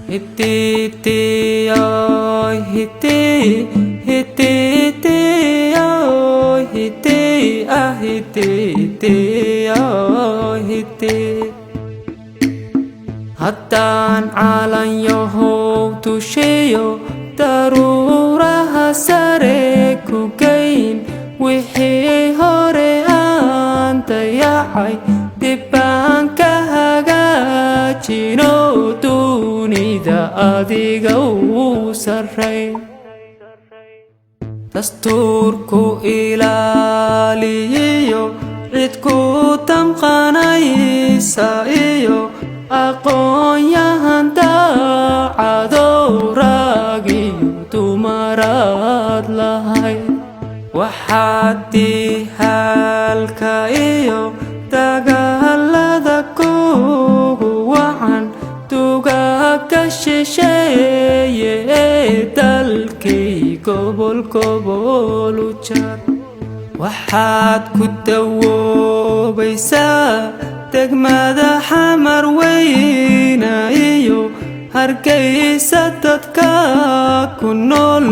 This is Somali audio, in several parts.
Hiti ơi hiti, hiti ơi hiti, hiti ơi hiti. Haddaan calanyaho tusheeyo daruuraha sare ku geyn, wixii hore aan dayacay dib baan ka hagaajino, dunida adiga u sarreyn. Dastuurku ilaaliyo cid ku damqanaysa iyo aqoon-yahan daacadoo rag iyo dumaraad lahayd. Waxaad dihalka iyo dagaalada kugu wacan dugaagga shisheeye ee dalkii gobol gobol u jar. Waxaad ku dawoobaysaa degmada xamar weyna iyo Hargeysa dadka ku nool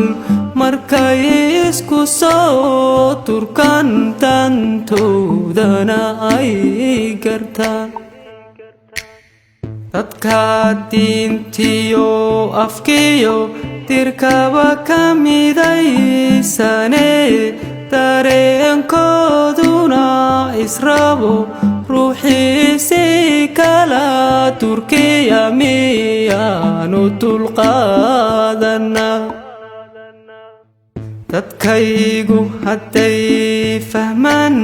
markay isku soo turkaan dantoodana ay gartaan. Dadka diintiyo afkiyo dirkaba ka midaysane, dareenkooduna israbo ruuxiisi kala Turkiya miyaanu dulqaadanaa. Dadkaygu hadday fahmaan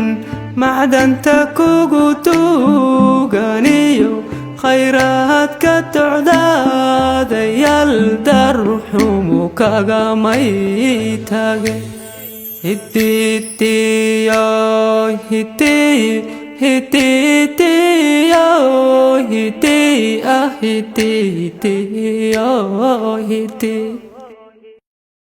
macdanta kugu duganiyo khayraadka docdaadayaal darxumu kagamay taage. Hiti ơi hiti, hiti ơi hiti, hiti ơi hiti.